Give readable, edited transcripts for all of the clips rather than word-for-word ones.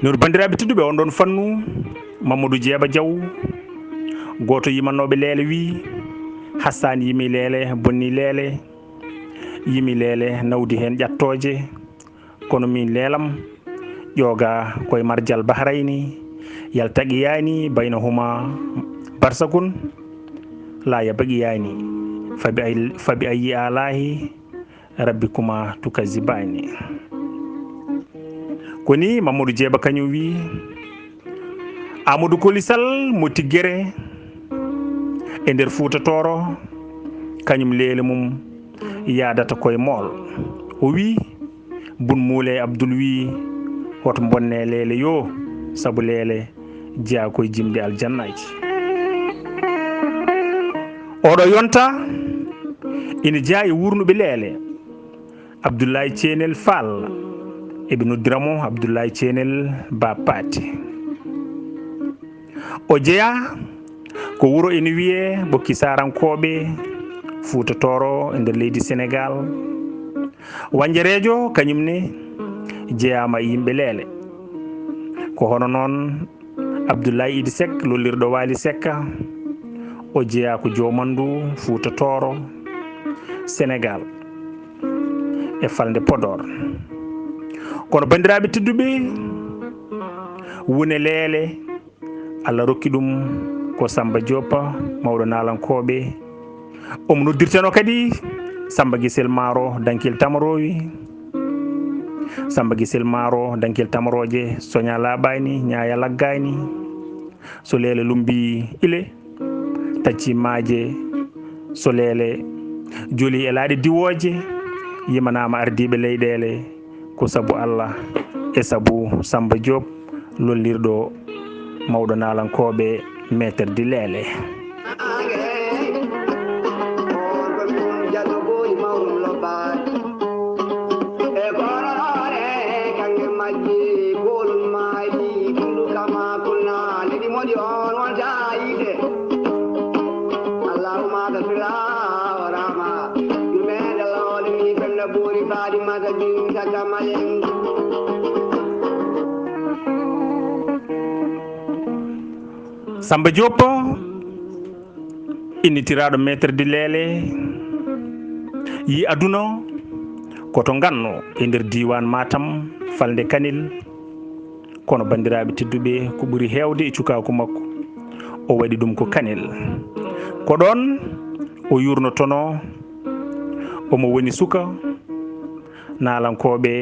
nur bandiraɓe tedduɓe on ɗon fannu Mamadou Dieba Diaw goto yimannoɓe leele wi Hassane yimi leele bonni leele yimi leele nawdi hen ƴattoje kono min leelam ƴooga koye mardial bahrayni yaltaqiyani baynahuma barsakun la yabaqiyani fabi ayi alahi rabbikuma tukazibani koni Mamadou Dieba kañum wi Amadou Coly Sall mo tiggere e nder Fouta Toro kañum leele mum yadata koye mool o wi Bun Moulé Abdoul wi hoto bonne leele yo saabu leele jeeya koye jimde aljannaji oɗo yonta ina jeeya e wurnuɓe leele Abdoulaye Thienel Fall eɓe noddiramo Abdoulaye Thienel Ba Pati o jeeya ko wuro ene wiye Bokki Sarankoɓe Fouta Toro e nder leydi Sénégal Wanjerejo kañumne jeeyama e yimɓe leele ko hono noon Abdoulaye Idi Seck lollirɗo Waly Seck o jeeya ko jomandu Fouta Toro Sénégal e falde Podor kono bandiraɓe tedduɓe wone leele Allah rokki ɗum ko Samba Diop mawɗo nalankoɓe omo noddirteno kadi Samba Guissel Maro Dankil Tamarowi Samba Guissel Maro Dankil Tamaroje Soña Laɓani Ñaya Laggani so leele lumbi ile tacci maaje so leele joli e laaɗe diwoje yimanama ardiɓe leyɗele ko saabu Allah e saabu Samba Diop lollirɗo mawɗo nalankoɓe maître di leele Samba Diop innitiraɗo maître di leele yi aduna koto ganno e nder diwan Matam falde Kanel kono bandiraɓe tedduɓe ko ɓuuri hewde e cukaku makko o waɗi ɗum ko Kanel ko ɗon o yurnotono omo woni suka nalankoɓe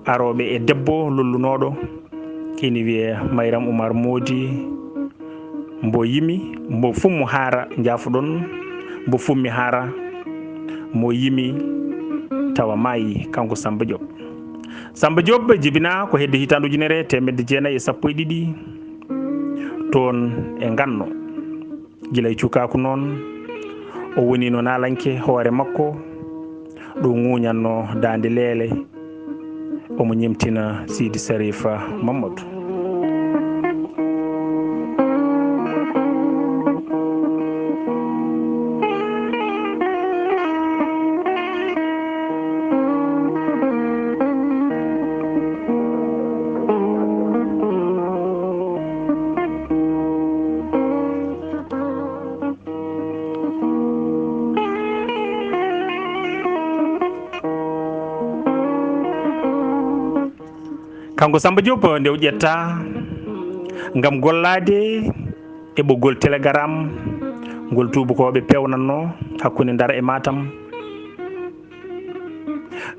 aroɓe e debbo lollunoɗo kini wiye Mayram Oumar Modi mbo yimi mbo fummo haara jaafuɗon mbo fummi haara mo yimi tawa maayi kanko Samba Diop Samba Diop jibina ko hedde hitandu ujunere 1912 toon e ganno gila e cukaku noon o woni no nalanke hoore makko ɗo ŋuñanno dande leele omo ñemtina Sidi Sarifa Mamadou kanko Samba Diop nde o ƴetta ngam gollade e ɓoggol télégramme ngol tubakoɓe pewnanno hakkude Ndar e Matam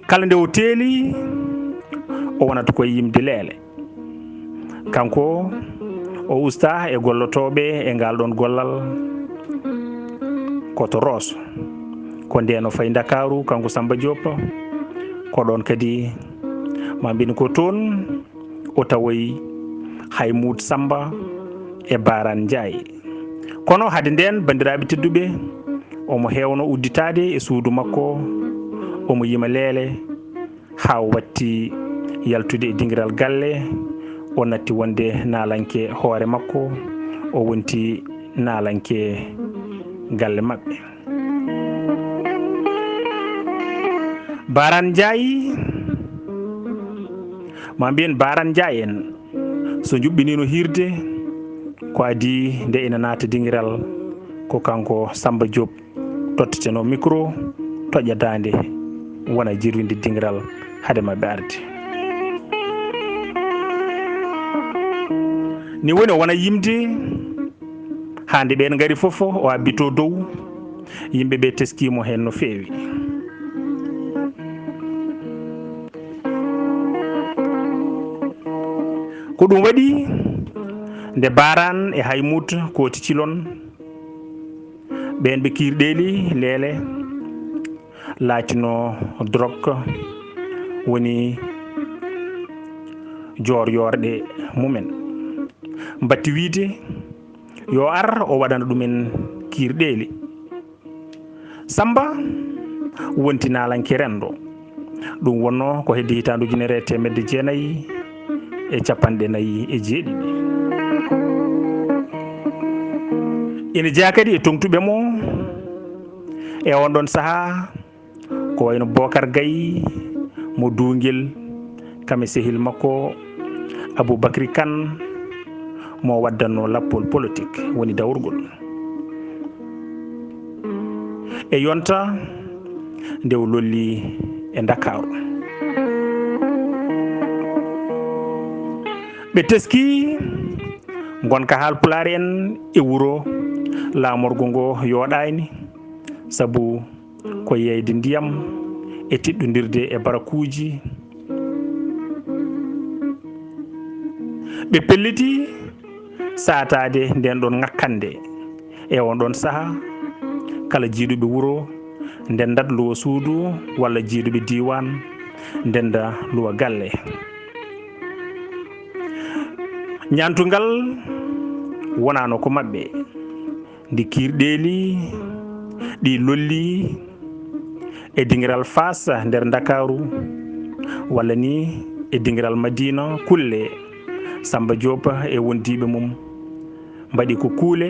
kala nde o teeli o wonata koye yimde leele kanko o usta e gollotoɓe e ngal ɗon gollal koto Rosso ko ndeno fayi Dakaru kanko Samba Diop ko ɗon kadi ma mbini ko toon o tawoyi hay Mout Samba e Baran Ndiaye kono hade nden bandiraɓe tedduɓe omo hewno udditade e suudu makko omo yima leele ha watti yaltude e dingiral galle o natti wonde nalanke hoore makko o wonti nalanke galle mabɓe Baran Ndiaye ma mbiyen Baran Dia en so juɓɓinino hirde ko adi nde ina naata dingiral ko kanko Samba Diop totteteno micro toƴƴa dande wona jirwinde dingiral hade mabɓe arde ni woni wona yimde hande ɓen gari fofo o abbito dow yimɓeɓe teskimo hen no feewi ko ɗum waɗi nde Baran e Haymout Koti Cilon ɓen ɓe kirɗeli leele laatino drogue woni joor yorɗe mumen mbatti wiide yo ar o waɗana ɗumen kirɗeli Samba wonti nalanke rendo ɗum wonno ko heddi hitandu 1947 ina jeeya kadi e tongtuɓe mo e on ɗon saaha ko wayno Bocar Gaye mo Dungel kame sehil makko Aboubacry Kane mo waddanno lappol politique woni dawrgol e yonta nde o lolli e Dakaru ɓe teski gonka Haalpulaar en e wuro laamorgo ngo yooɗani sabu ko yeyde ndiyam e tiɗɗodirde e barakuji ɓe pelliti satade nden ɗon ŋakkande e on ɗon saaha kala jiiɗuɓe wuro ndendat luwa suudu walla jiiɗuɓe diwan ndenda luwa galle ñantugal wonano ko mabɓe ndi kirɗeli ɗi lolli e dingiral Fass nder Dakaru walla ni e dingiral Madina kulle Samba Diop e wondiɓe mum mbaɗi ko kuule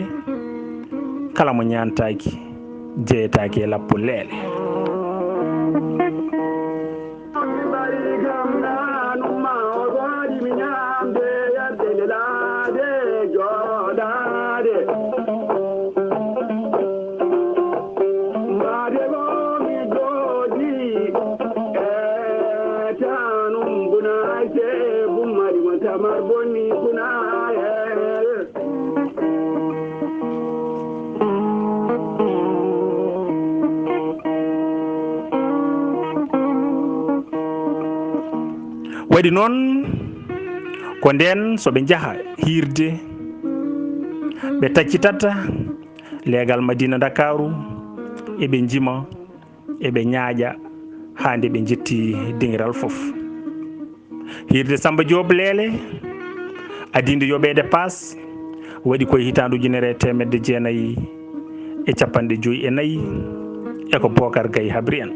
kala mo ñantaki jeyetaki e lappol leele waɗi noon ko nden soɓe jaaha hiirde ɓe taccitata leegal Madina Dakaru eɓe jima eɓe ñaaƴa ha nde ɓe jetti dingiral fof hiirde Samba Diop leele adinde yoɓede paas waɗi koye hitandu 1994 e ko Bocar Gaye habri en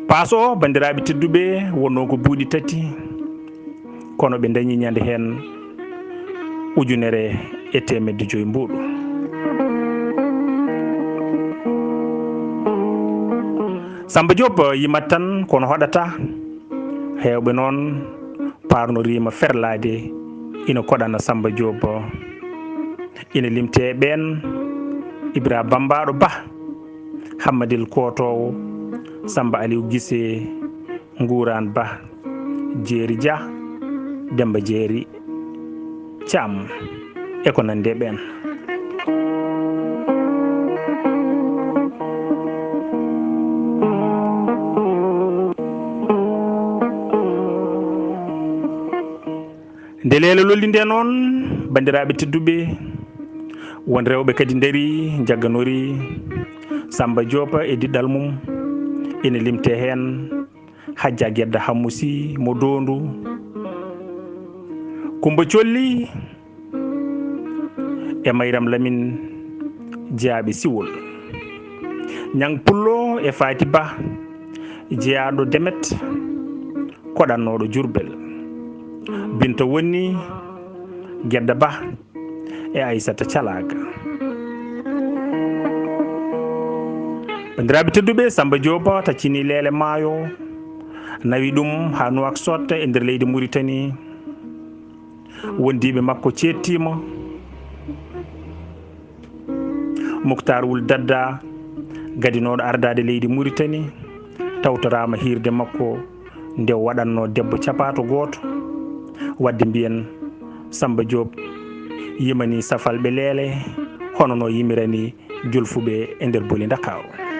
paas o bandiraɓe tedduɓe wonno ko buuɗi tati kono ɓe dañi ñande hen 1,500 mbuɗu Samba Diop yimat tan kono hoɗata hewɓe noon parnorima ferlade ina koɗana Samba Diop ina limte ɓen Ibra Bambaɗo Ba Hammadil Kotowo Samba Aliou Guissé Ngourane Ba Jeeri Dia Demba Jeeri Thiam e ko nande ɓen nde leelo lolli nde noon bandiraɓe tedduɓe won rewɓe kadi daari jagganori Samba Diop e diɗɗal mum ina limte hen Hadja Guedda Hamousi mo Dondu Kumba Colli e Mayram Lamine jeyaɓe Siwol Ñang Pullo e Fati Ba jeyaɗo Demet koɗannoɗo Jurbel Binta Wonni Guedda Ba e Aissata Calaga bandiraɓe tedduɓe Samba Diop taccini leele maayo nawi ɗum ha Nouakchott e nder leydi Mauritanie. Wondiɓe makko cettima. Moukhtar Ould Dadda gadinoɗo ardade leydi Mauritanie tawtorama hirde makko nde waɗanno debbo capato goto, wadde mbiyen Samba Diop yimani safalɓe leele hono no yimirani julfuɓe e nder Boli Dakaru.